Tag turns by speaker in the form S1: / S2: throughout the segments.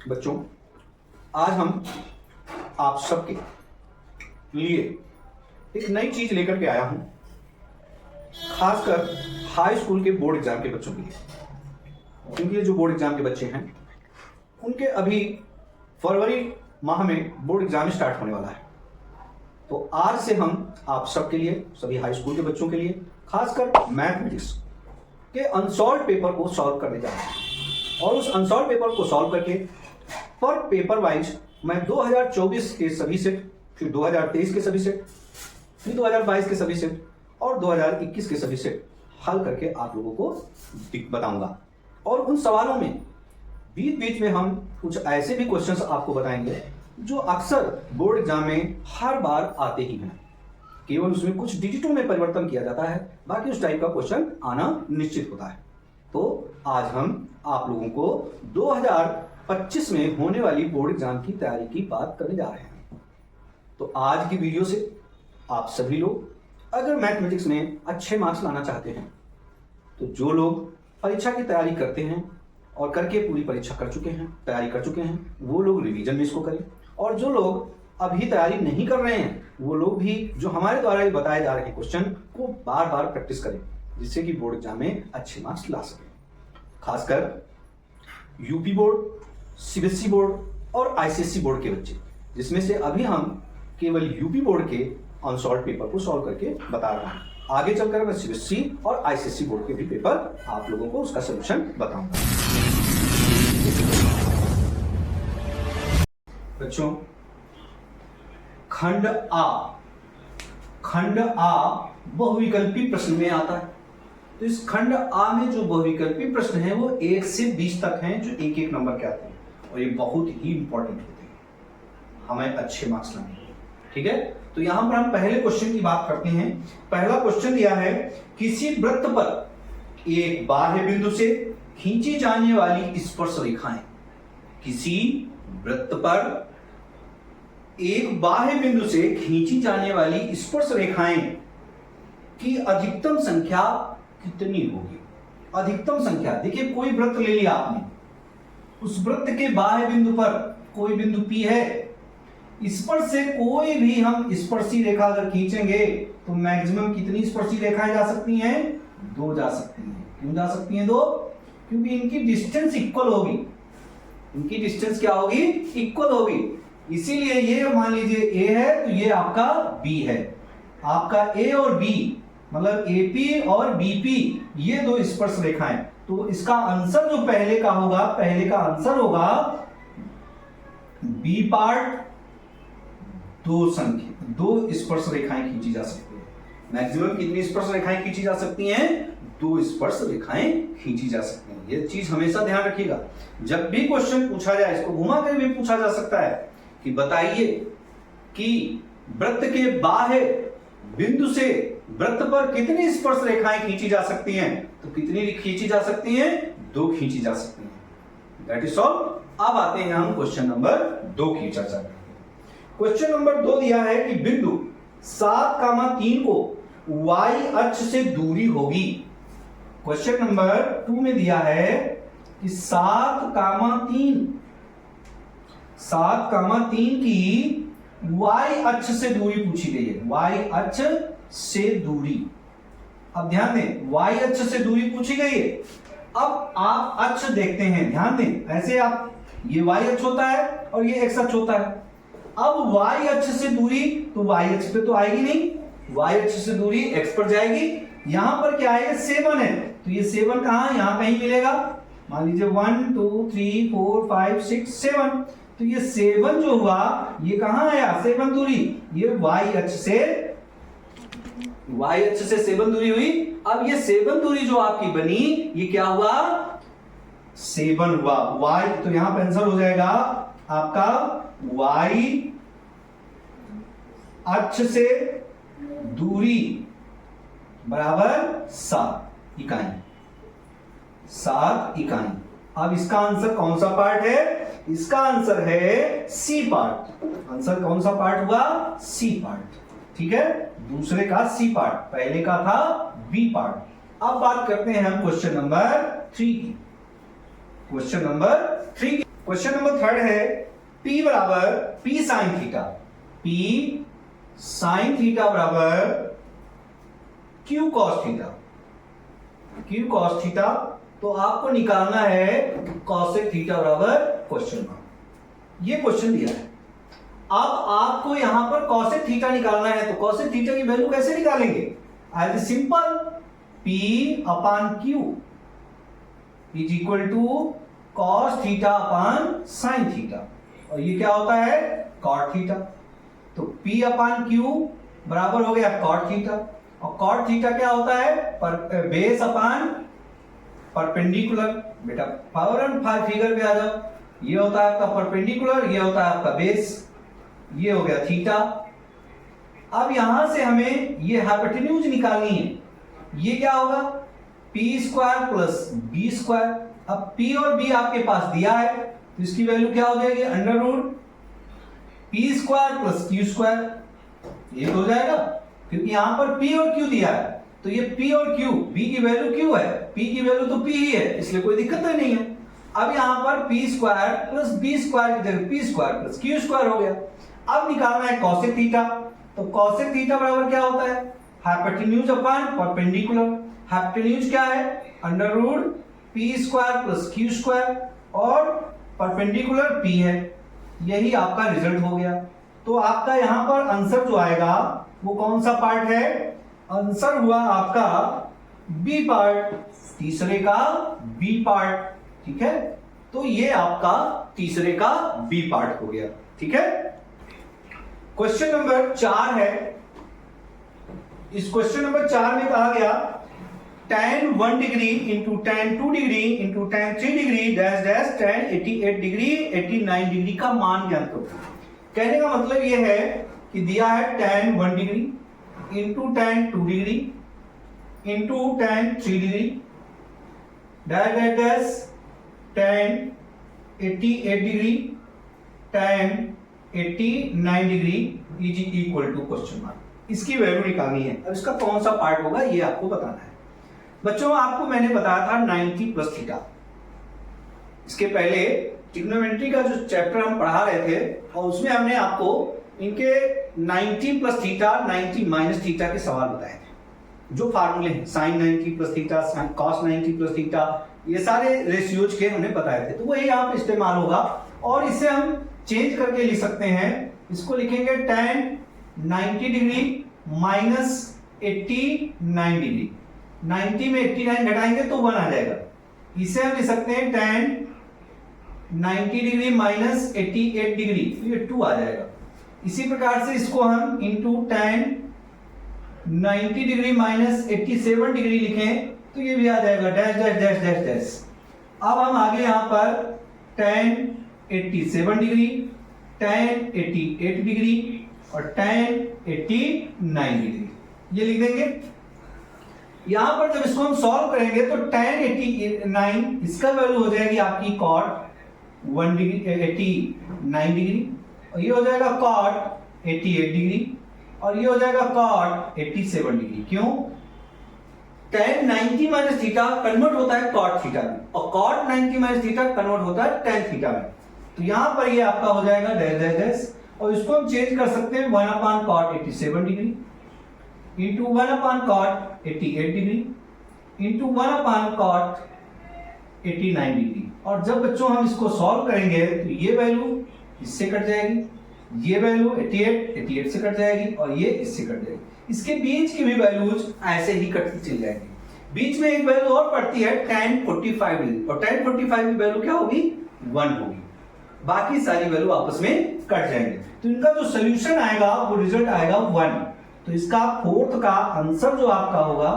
S1: बच्चों, आज हम आप सबके लिए एक नई चीज लेकर के आया हूं, खासकर हाई स्कूल के बोर्ड एग्जाम के बच्चों के लिए। क्योंकि ये जो बोर्ड एग्जाम के बच्चे हैं उनके अभी फरवरी माह में बोर्ड एग्जाम स्टार्ट होने वाला है। तो आज से हम आप सबके लिए, सभी हाई स्कूल के बच्चों के लिए, खासकर मैथमेटिक्स के अनसॉल्व पेपर को सॉल्व करने जा रहे हैं। और उस अनसॉल्व पेपर को सॉल्व करके पर पेपर वाइज मैं 2024 के सभी सेट, फिर 2023 के सभी सेट, फिर 2022 के सभी सेट और 2021 के सभी सेट हल करके आप लोगों को बताऊंगा। और उन सवालों में बीच बीच में हम कुछ ऐसे भी क्वेश्चंस आपको बताएंगे जो अक्सर बोर्ड एग्जाम में हर बार आते ही हैं। केवल उसमें कुछ डिजिटों में परिवर्तन किया जाता है, बाकी उस टाइप का क्वेश्चन आना निश्चित होता है। तो आज हम आप लोगों को 2025 में होने वाली बोर्ड एग्जाम की तैयारी की बात करने जा रहे हैं। तो आज की वीडियो से आप सभी लोग अगर मैथमेटिक्स में अच्छे मार्क्स लाना चाहते हैं, तो जो लोग परीक्षा की तैयारी करते हैं और करके पूरी परीक्षा कर चुके हैं, तैयारी कर चुके हैं, वो लोग रिवीजन में इसको करें। और जो लोग अभी तैयारी नहीं कर रहे हैं, वो लोग भी जो हमारे द्वारा बताए जा रहे हैं क्वेश्चन को बार बार प्रैक्टिस करें, जिससे कि बोर्ड एग्जाम में अच्छे मार्क्स ला सकें। खासकर यूपी बोर्ड, सीबीएसई बोर्ड और आईसीएसई बोर्ड के बच्चे, जिसमें से अभी हम केवल यूपी बोर्ड के अनसॉल्व पेपर को सॉल्व करके बता रहा हूं। आगे चलकर मैं सीबीएसई और आईसीएसई बोर्ड के भी पेपर आप लोगों को उसका सलूशन बताऊंगा। बच्चों, खंड आ बहुविकल्पी प्रश्न में आता है। तो इस खंड आ में जो बहुविकल्पी प्रश्न है वो 1 से 20 तक हैं, जो एक एक नंबर के आते हैं और ये बहुत ही इंपॉर्टेंट होते हैं, हमें अच्छे मार्क्स लाने हैं। ठीक है, तो यहां पर हम पहले क्वेश्चन की बात करते हैं। पहला क्वेश्चन दिया है, किसी वृत्त पर एक बाह्य बिंदु से खींची जाने वाली स्पर्श रेखाएं, किसी वृत्त पर एक बाह्य बिंदु से खींची जाने वाली स्पर्श रेखाएं की अधिकतम संख्या कितनी होगी। अधिकतम संख्या, देखिए कोई वृत्त ले लिया आपने, उस वृत्त के बाह्य बिंदु पर कोई बिंदु P है, स्पर्श से कोई भी हम स्पर्शी रेखा अगर खींचेंगे तो मैक्सिमम कितनी स्पर्शी रेखाएं जा सकती हैं? 2 जा सकती हैं। क्यों जा सकती हैं 2? क्योंकि इनकी डिस्टेंस इक्वल होगी। इनकी डिस्टेंस क्या होगी? इक्वल होगी। इसीलिए ये मान लीजिए A है तो ये आपका B है। आपका A और B मतलब AP और BP, ये 2 स्पर्श रेखाएं। तो इसका आंसर जो पहले का होगा, पहले का आंसर होगा B पार्ट, 2 स्पर्श रेखाएं खींची जा सकती है। मैक्सिमम कितनी स्पर्श रेखाएं खींची जा सकती हैं? 2 स्पर्श रेखाएं खींची जा सकती हैं। ये चीज हमेशा ध्यान रखिएगा। जब भी क्वेश्चन पूछा जाए, इसको घुमा कर भी पूछा जा सकता है कि बताइए कि वृत्त के बाह्य बिंदु से वृत्त पर कितनी स्पर्श रेखाएं खींची जा सकती हैं? तो कितनी खींची जा सकती हैं? 2 खींची जा सकती हैं। That is all. अब आते हैं हम क्वेश्चन नंबर 2 की चर्चा करते हैं। क्वेश्चन नंबर 2 दिया है कि बिंदु 7,3 को y अक्ष से दूरी होगी। क्वेश्चन नंबर 2 में दिया है कि 7,3 की y अक्ष से दूरी पूछी गई है। y अक्ष से दूरी, अब ध्यान दें, y अक्ष से दूरी पूछी गई है। अब आप अक्ष देखते हैं, ध्यान दें, ऐसे आप, ये y अक्ष होता है और ये x अक्ष होता है। अब y अक्ष से दूरी, तो y अक्ष पे तो आएगी नहीं, y अक्ष से दूरी x पर जाएगी। यहां पर क्या है? 7 है, तो ये 7 कहां? यहां कहीं मिलेगा। मान लीजिए 1 2 3 4 5 6 7, तो ये 7 जो हुआ ये कहां आया? 7 दूरी, ये y अक्ष से 7 दूरी हुई। अब ये 7 दूरी जो आपकी बनी, ये क्या हुआ? 7 हुआ। y, तो यहां पर आंसर हो जाएगा आपका y अक्ष से दूरी बराबर 7 इकाई। 7 इकाई। अब इसका आंसर कौन सा पार्ट है? इसका आंसर है सी पार्ट। आंसर कौन सा पार्ट हुआ? C part. ठीक है, दूसरे का सी पार्ट, पहले का था बी पार्ट। अब बात करते हैं हम क्वेश्चन नंबर 3 की। क्वेश्चन नंबर 3 की क्वेश्चन नंबर थर्ड है P बराबर P sine theta, P sine theta बराबर Q cos theta, Q cos theta. तो आपको निकालना है कॉसेक थीटा बराबर क्वेश्चन मार्क। ये क्वेश्चन दिया है, अब आपको यहां पर कॉसेक थीटा निकालना है। तो कॉसेक थीटा की वैल्यू कैसे निकालेंगे? As simple P upon Q is equal to cos theta upon sine theta, और ये क्या होता है? Cot theta. तो P अपॉन Q बराबर हो गया कॉट थीटा, और कॉट थीटा क्या होता है? Base upon perpendicular. बेटा पावर एंड फिगर पे आ जाओ, ये होता है आपका परपेंडिकुलर, ये होता है आपका बेस, ये हो गया थीटा। अब यहां से हमें ये हाइपोटेन्यूज निकालनी है। ये क्या होगा? P square plus B square. अब P और B आपके पास दिया है, तो इसकी वैल्यू क्या हो जाएगी? Under root P square plus Q square. ये तो हो जाएगा, क्योंकि यहां पर P और Q दिया है, तो ये P और Q, B की वैल्यू Q है, P की वैल्यू तो P ही है, इसलिए कोई दिक्कत नहीं है। अब यहां पर P square plus B square की जगह P square plus Q square हो गया। अब निकालना है कॉसेक थीटा। तो कॉसेक थीटा बराबर क्या होता है? Hypotenuse upon perpendicular. हाइपोटेन्यूज क्या है? Under root P square plus Q square, और परपेंडिकुलर P है। यही आपका रिजल्ट हो गया। तो आपका यहां पर आंसर जो आएगा वो कौन सा पार्ट है? आंसर हुआ आपका बी पार्ट, तीसरे का बी पार्ट। ठीक है, तो ये आपका तीसरे का बी पार्ट हो गया। ठीक है, क्वेश्चन नंबर 4 है। इस क्वेश्चन नंबर 4 में कहा गया tan 1 degree into tan 2 degree into tan 3 degree dash dash tan 88 degree 89 degree का मान ज्ञात करो। कहने का मतलब यह है कि दिया है tan 1 degree into tan 2 degree into tan 3 degree dash dash dash tan 88 degree tan 89 degree is equal to question mark. इसकी वैल्यू निकालनी है। अब इसका कौन सा पार्ट होगा ये आपको बताना है। बच्चों आपको मैंने बताया था 90 प्लस थीटा। इसके पहले ट्रिग्नोमेट्री का जो चैप्टर हम पढ़ा रहे थे, और उसमें हमने आपको इनके 90 प्लस थीटा 90 माइनस थीटा के सवाल बताए थे। जो फार्मूले हैं sine 90 plus theta, cos 90 plus theta, ये सारे रेशियोज के हमने बताए थे। तो वही यहाँ पे इस्तेमाल होगा, और इसे हम चेंज करके लिख सकते हैं। इसको लिखेंगे tan 90 डिग्री माइनस 89 डिग्री। 90 में 89 घटाएंगे तो 1 आ जाएगा। इसे हम लिख सकते हैं tan 90 डिग्री माइनस 88 डिग्री, तो ये 2 आ जाएगा। इसी प्रकार से इसको हम into tan 90 degree minus 87 degree लिखें तो ये भी आ जाएगा dash dash dash dash dash. अब हम आगे यहां पर tan 87 डिग्री, tan 88 डिग्री और tan 89 डिग्री ये लिख देंगे। यहां पर जब इसको हम सॉल्व करेंगे तो tan 89 इसका वैल्यू हो जाएगी आपकी cot 1 डिग्री 89 डिग्री, और ये हो जाएगा cot 88 डिग्री, और ये हो जाएगा cot 87 डिग्री। क्यों? tan 90 माइनस थीटा कन्वर्ट होता है cot थीटा में, और cot 90 माइनस थीटा कन्वर्ट होता है tan थीटा में। तो यहां पर ये आपका हो जाएगा डैश डैश डैश, और इसको हम चेंज कर सकते हैं 1 upon cot 87 degree into 1 upon cot 88 degree into 1 upon cot 89 degree. और जब बच्चों हम इसको सॉल्व करेंगे तो ये वैल्यू इससे कट जाएगी, ये वैल्यू 88 से कट जाएगी, और ये इससे कट जाएगी। इसके बीच की भी वैल्यूज ऐसे ही कटती चली जाएगी। बीच में एक वैल्यू और पड़ती है tan 45 डिग्री, और tan 45 की वैल्यू क्या होगी? 1 होगी। बाकी सारी वैल्यू आपस में कट जाएंगे, तो इनका जो सोल्यूशन आएगा वो रिजल्ट आएगा 1। तो इसका फोर्थ का आंसर जो आपका होगा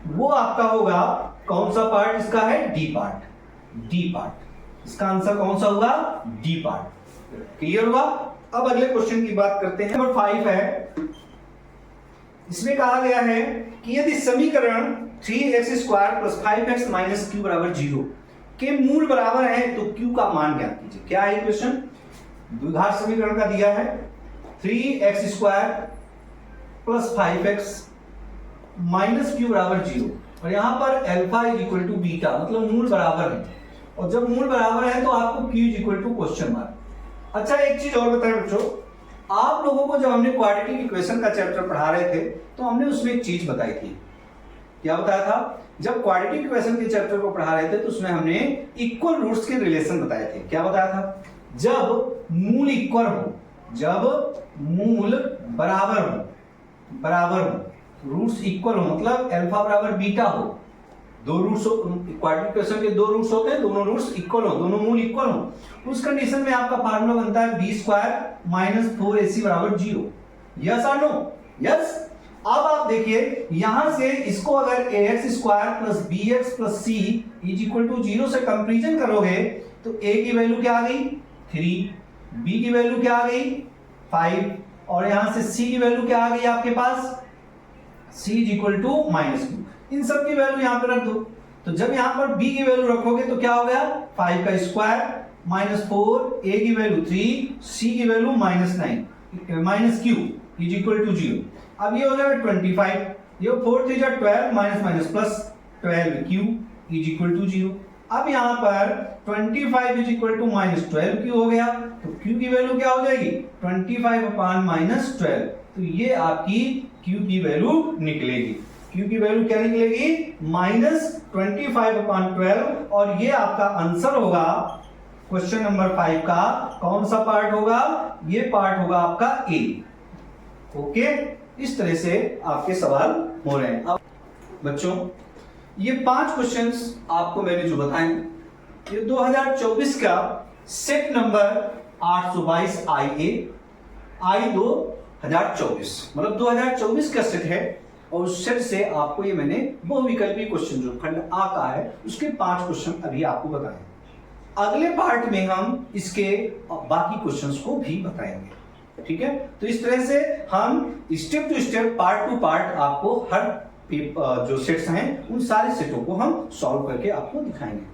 S1: वो आपका होगा कौन सा पार्ट? इसका है डी पार्ट। डी पार्ट इसका आंसर कौन सा होगा? D part. क्लियर हुआ? अब अगले क्वेश्चन की बात करते हैं। नंबर 5 है। इसमें कहा गया है कि यदि समीकरण 3x² + 5x - q = 0 के मूल बराबर है तो q का मान ज्ञात कीजिए। क्या है क्वेश्चन? द्विघात समीकरण का दिया है 3x² + 5x - q = 0, और यहां पर अल्फा = बीटा, मतलब मूल बराबर है। और जब मूल बराबर है तो आपको Q is equal to question mark. अच्छा एक चीज और बताएं बच्चों, आप लोगों को जब हमने क्वाड्रेटिक इक्वेशन का चैप्टर पढ़ा रहे थे तो हमने उसमें एक चीज बताई थी। क्या बताया था? जब क्वाड्रेटिक इक्वेशन के चैप्टर को पढ़ा रहे थे तो उसमें हमने इक्वल रूट्स के रिलेशन बताए थे। क्या बताया था? जब मूल इक्वल हो, जब मूल बराबर हो, रूट्स इक्वल हो, मतलब अल्फा बराबर बीटा हो, दो रूट्स, क्वाड्रेटिक इक्वेशन के दो रूट्स होते हैं, दोनों रूट्स इक्वल हो, दोनों मूल इक्वल हो, उस कंडीशन में आपका फार्मूला बनता है बी स्क्वायर माइनस 4ac बराबर 0। यस और नो? यस। अब आप देखिए यहां से इसको अगर ax square plus bx plus c is equal to 0 से कंपैरिजन करोगे तो a की वैल्यू क्या आ गई 3, b की वैल्यू क्या आ गई 5, और यहां से c की वैल्यू क्या आ गई आपके पास c इज इक्वल टू -2। इन सब की वैल्यू यहां पर रख दो। तो जब यहां पर b की वैल्यू रखोगे तो क्या हो गया 5 का स्क्वायर -4, a की वैल्यू 3, c की value -9 q is equal to 0। अब ये हो जाएगा 25, ये 4 3 जा 12 minus plus 12q is equal to 0। अब यहाँ पर 25 इज इक्वल टू -12q हो गया, तो q की वैल्यू क्या हो जाएगी 25 अपान -12, तो ये आपकी q की वैल्यू निकलेगी। q की वैल्यू क्या निकलेगी -25 अपान 12, और ये आपका आंसर होगा क्वेश्चन नंबर 5 का। कौन सा पार्ट होगा? ये पार्ट होगा आपका ए। ओके, इस तरह से आपके सवाल हो रहे हैं। अब बच्चों ये 5 क्वेश्चंस आपको मैंने जो बताए, ये 2024 का सेट नंबर 822 I 2024, मतलब 2024 का सेट है, और उस सेट से आपको ये मैंने बहुविकल्पी क्वेश्चन जो खंड आ का है उसके 5 क्वेश्चन अभी आपको बताए। अगले पार्ट में हम इसके बाकी क्वेश्चंस को भी बताएंगे। ठीक है, तो इस तरह से हम step to step, part to part आपको हर जो सेट्स हैं उन सारे सेटों को हम सॉल्व करके आपको दिखाएंगे।